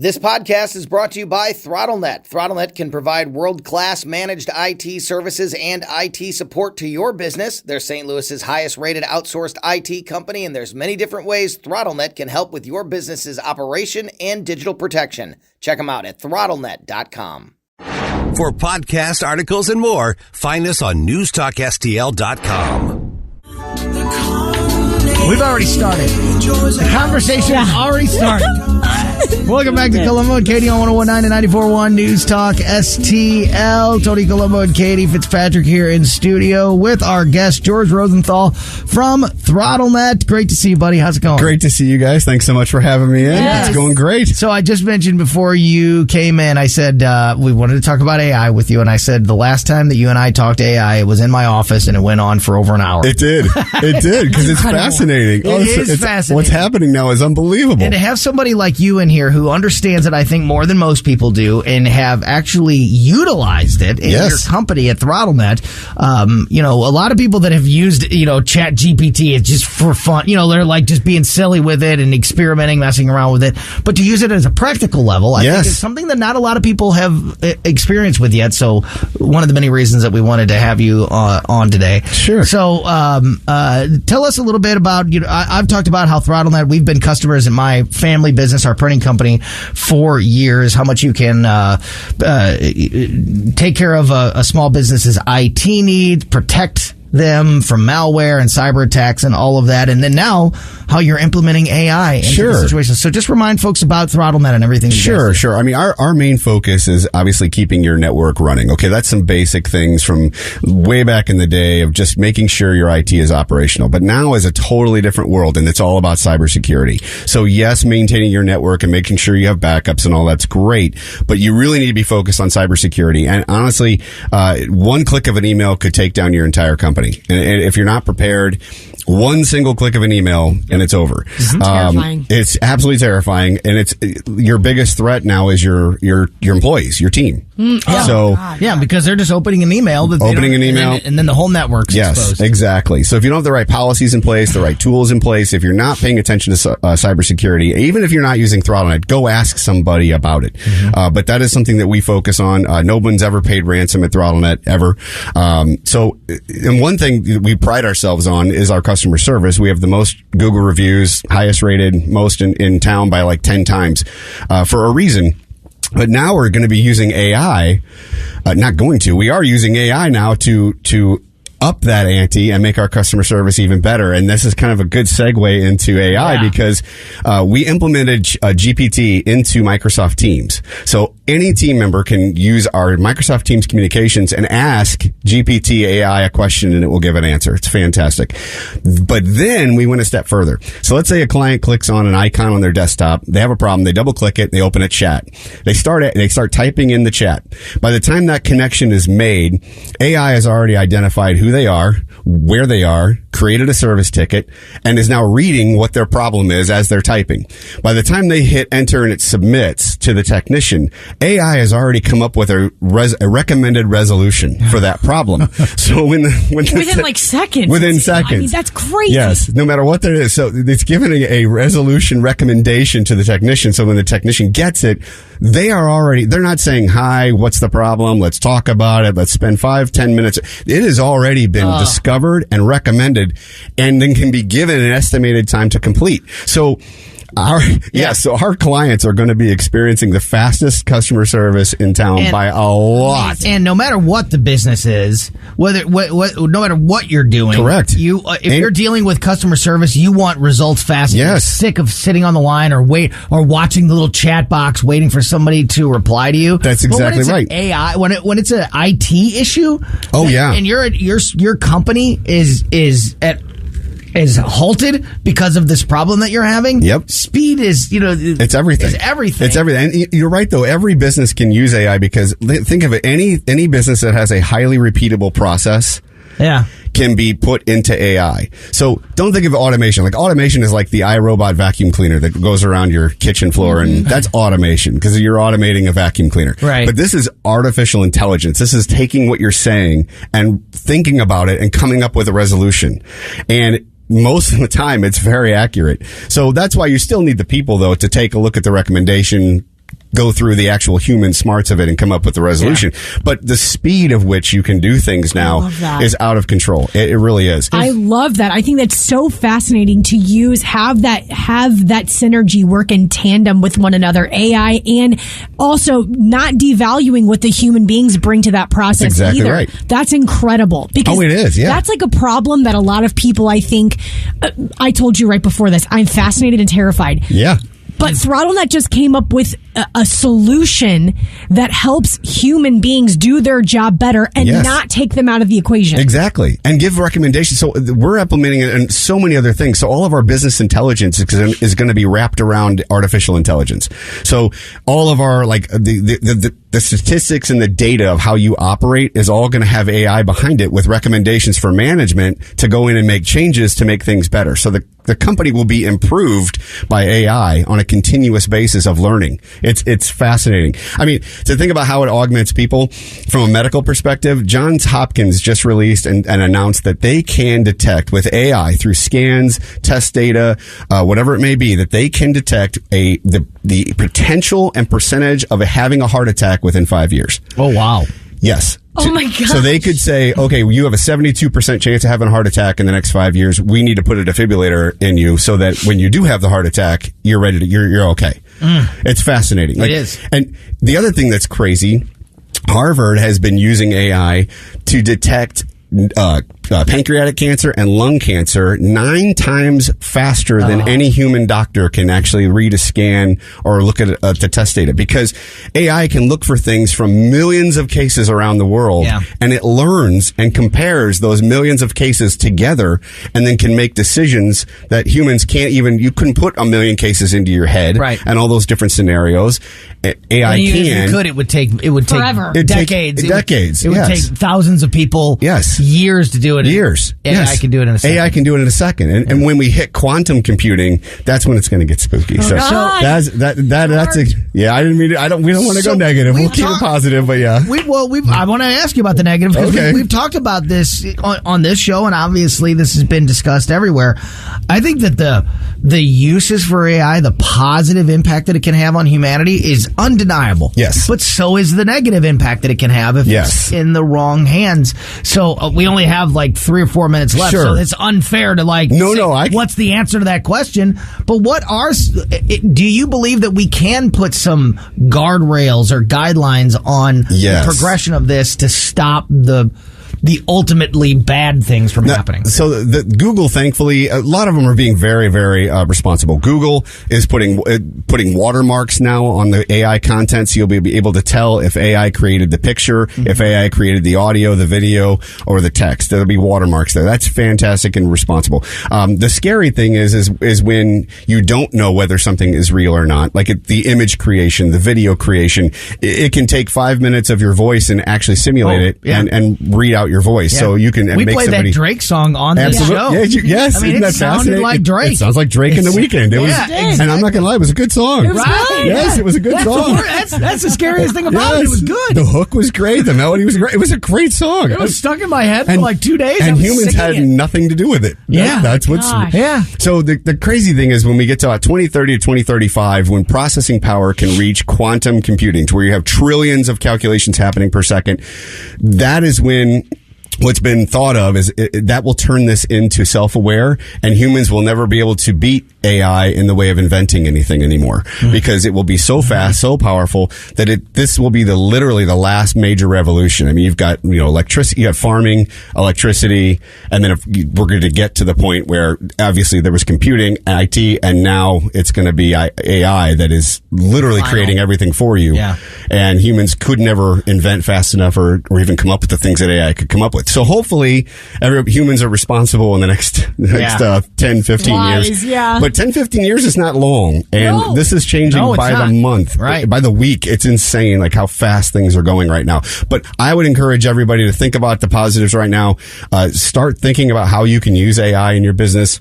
This podcast is brought to you by ThrottleNet. ThrottleNet can provide world-class managed IT services and IT support to your business. They're St. Louis's highest-rated outsourced IT company, and there's many different ways ThrottleNet can help with your business's operation and digital protection. Check them out at ThrottleNet.com. For podcast articles and more, find us on newstalkstl.com. We've already started. The conversation has already started. Welcome back to Colombo and Katie on 101.9 and 94.1 News Talk STL. Tony Colombo and Katie Fitzpatrick here in studio with our guest, George Rosenthal from ThrottleNet. Great to see you, buddy. How's it going? Great to see you guys. Thanks so much for having me in. Yes. It's going great. So I just mentioned before you came in, I said we wanted to talk about AI with you, and I said the last time that you and I talked AI, it was in my office, and it went on for over an hour. It did. It did, because it's fascinating. It is fascinating. What's happening now is unbelievable. And to have somebody like you in here who understands it, I think, more than most people do, and have actually utilized it in your company at ThrottleNet. A lot of people that have used, Chat GPT, it's just for fun. They're like just being silly with it and experimenting, messing around with it. But to use it as a practical level, I think it's something that not a lot of people have experienced with yet. So one of the many reasons that we wanted to have you on today. Sure. So tell us a little bit about, I've talked about how ThrottleNet, we've been customers in my family business, our printing company, for years, how much you can take care of a small business's IT needs, protect them from malware and cyber attacks and all of that, and then now how you're implementing AI into the situation. So just remind folks about ThrottleNet and everything. Sure. I mean, our main focus is obviously keeping your network running. Okay, that's some basic things from way back in the day of just making sure your IT is operational. But now is a totally different world, and it's all about cybersecurity. So yes, maintaining your network and making sure you have backups and all that's great, but you really need to be focused on cybersecurity. And honestly, one click of an email could take down your entire company. And if you're not prepared, one single click of an email and it's over. Terrifying. It's absolutely terrifying, and it's your biggest threat now is your employees, your team. Because they're just opening an email, and then the whole network's exposed. Yes, exactly. So if you don't have the right policies in place, the right tools in place, if you're not paying attention to cybersecurity, even if you're not using ThrottleNet, go ask somebody about it. But that is something that we focus on. No one's ever paid ransom at ThrottleNet ever. And one thing we pride ourselves on is our customer service. We have the most Google reviews, highest rated, most in town by like 10 times, for a reason. But now we're going to be using AI, we are using AI now to up that ante and make our customer service even better. And this is kind of a good segue into AI because we implemented GPT into Microsoft Teams. So any team member can use our Microsoft Teams communications and ask GPT AI a question, and it will give an answer. It's fantastic. But then we went a step further. So let's say a client clicks on an icon on their desktop. They have a problem. They double click it. They open a chat. They start typing in the chat. By the time that connection is made, AI has already identified who they are, where they are, created a service ticket, and is now reading what their problem is as they're typing. By the time they hit enter and it submits to the technician, AI has already come up with a recommended resolution for that problem. So within seconds. Within seconds. I mean, that's crazy. Yes, no matter what there is. So it's given a resolution recommendation to the technician. So when the technician gets it, they're not saying, hi, what's the problem? Let's talk about it. Let's spend 5-10 minutes. It has already been discovered and recommended, and then can be given an estimated time to complete. So our clients are going to be experiencing the fastest customer service in town by a lot. And no matter what the business is, no matter what you're doing, correct. If you're dealing with customer service, you want results fast. Yes. You're sick of sitting on the line or watching the little chat box waiting for somebody to reply to you. That's exactly right. AI, when it's an IT issue, and your company is halted because of this problem that you're having. Yep. Speed is, it's everything. It's everything. And you're right, though. Every business can use AI because think of it. Any business that has a highly repeatable process can be put into AI. So don't think of automation. Like automation is like the iRobot vacuum cleaner that goes around your kitchen floor, and that's automation because you're automating a vacuum cleaner. Right. But this is artificial intelligence. This is taking what you're saying and thinking about it and coming up with a resolution. And most of the time, it's very accurate. So that's why you still need the people, though, to take a look at the recommendation, go through the actual human smarts of it and come up with the resolution. But the speed of which you can do things now is out of control. It really is. I love that. I think that's so fascinating to use, have that synergy work in tandem with one another, AI, and also not devaluing what the human beings bring to that process exactly either. Right. That's incredible. Because it is, yeah. That's like a problem that a lot of people, I think, I told you right before this, I'm fascinated and terrified. Yeah. But ThrottleNet just came up with a solution that helps human beings do their job better and not take them out of the equation. Exactly. And give recommendations. So we're implementing it in so many other things. So all of our business intelligence is going to be wrapped around artificial intelligence. So all of our, like, the statistics and the data of how you operate is all going to have AI behind it with recommendations for management to go in and make changes to make things better. So the company will be improved by AI on a continuous basis of learning. It's fascinating. I mean, to think about how it augments people from a medical perspective, Johns Hopkins just released and announced that they can detect with AI through scans, test data, whatever it may be, that they can detect the potential and percentage of having a heart attack within 5 years. Oh, wow. Yes. Oh my God. So they could say, okay, you have a 72% chance of having a heart attack in the next 5 years. We need to put a defibrillator in you so that when you do have the heart attack, you're ready to, you're okay. It's fascinating. It is. And the other thing that's crazy, Harvard has been using AI to detect pancreatic cancer and lung cancer 9 times faster than any human doctor can actually read a scan or look at the test data, because AI can look for things from millions of cases around the world, and it learns and compares those millions of cases together and then can make decisions that humans can't even. You couldn't put a million cases into your head, right, and all those different scenarios. AI and even can. If you could, it would take forever. Decades. Decades. It would take thousands of people years to do it. Years. AI can do it in a second. AI can do it in a second. And when we hit quantum computing, that's when it's going to get spooky. So that's I didn't mean it. We don't want to go negative. We'll keep it positive, but yeah. I want to ask you about the negative, because we've talked about this on this show, and obviously this has been discussed everywhere. I think that the uses for AI, the positive impact that it can have on humanity is undeniable. Yes. But so is the negative impact that it can have if it's in the wrong hands. So we only have like 3 or 4 minutes left. Sure. So it's unfair to what's the answer to that question? But do you believe that we can put some guardrails or guidelines on the progression of this to stop the ultimately bad things from happening? So Google, thankfully, a lot of them are being very, very responsible. Google is putting watermarks now on the AI content, so you'll be able to tell if AI created the picture, if AI created the audio, the video, or the text. There'll be watermarks there. That's fantastic and responsible. The scary thing is when you don't know whether something is real or not, like the image creation, the video creation. It can take 5 minutes of your voice and actually simulate it and read out your voice, so you can. We played that Drake song on the show. Yes, I mean, isn't that sounded like Drake. It sounds like Drake in The Weeknd. It was, and I'm not gonna lie, it was a good song. It was good. Yes, it was a good song. That's the scariest thing about it. It was good. The hook was great. The melody was great. It was a great song. It was stuck in my head for like 2 days, and humans had nothing to do with it. That's what's. So the crazy thing is when we get to 2030 to 2035, when processing power can reach quantum computing, to where you have trillions of calculations happening per second, that is when what's been thought of is that will turn this into self-aware, and humans will never be able to beat AI in the way of inventing anything anymore, because it will be so fast, so powerful that this will be literally the last major revolution. I mean, you've got, electricity, you have farming, electricity, and then we're going to get to the point where obviously there was computing, IT, and now it's going to be AI that is literally creating everything for you. Yeah. And humans could never invent fast enough or even come up with the things that AI could come up with. So hopefully humans are responsible in the next 10, 15 years. Yeah. But 10, 15 years is not long. And this is changing by the month, by the week. It's insane, like how fast things are going right now. But I would encourage everybody to think about the positives right now. Start thinking about how you can use AI in your business.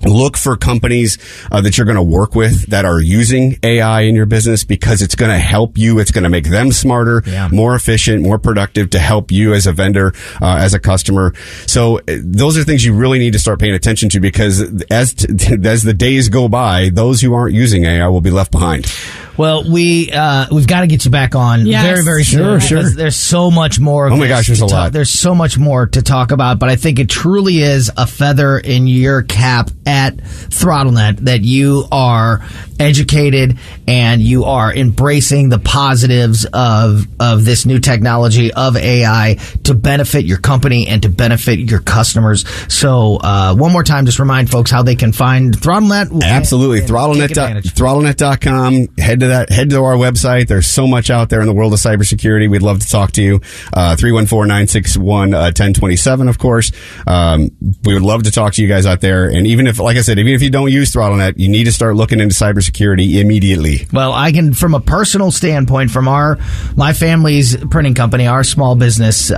Look for companies that you're going to work with that are using AI in your business, because it's going to help you. It's going to make them smarter, more efficient, more productive to help you as a vendor, as a customer. So those are things you really need to start paying attention to, because as the days go by, those who aren't using AI will be left behind. Well, we've got to get you back on very, very soon. Sure. There's so much more. Oh my gosh, there's a lot. There's so much more to talk about, but I think it truly is a feather in your cap at ThrottleNet that you are educated and you are embracing the positives of this new technology of AI to benefit your company and to benefit your customers. So one more time, just remind folks how they can find ThrottleNet. Absolutely. ThrottleNet.com. Head to our website. There's so much out there in the world of cybersecurity. We'd love to talk to you. 314-961-1027, of course. We would love to talk to you guys out there. And even if, like I said, even if you don't use ThrottleNet, you need to start looking into cybersecurity immediately. Well, I can, from a personal standpoint, from my family's printing company, our small business, we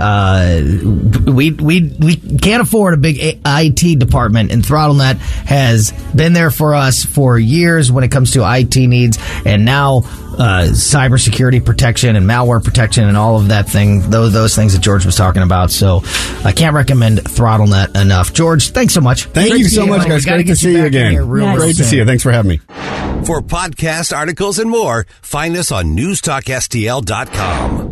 can't afford a big IT department, and ThrottleNet has been there for us for years when it comes to IT needs, and now cybersecurity protection and malware protection and all of that thing, those things that George was talking about. So I can't recommend ThrottleNet enough. George, thanks so much. Thank you so much, guys. Great to see you again. Great to see you. Thanks for having me. For podcast articles and more, find us on newstalkstl.com.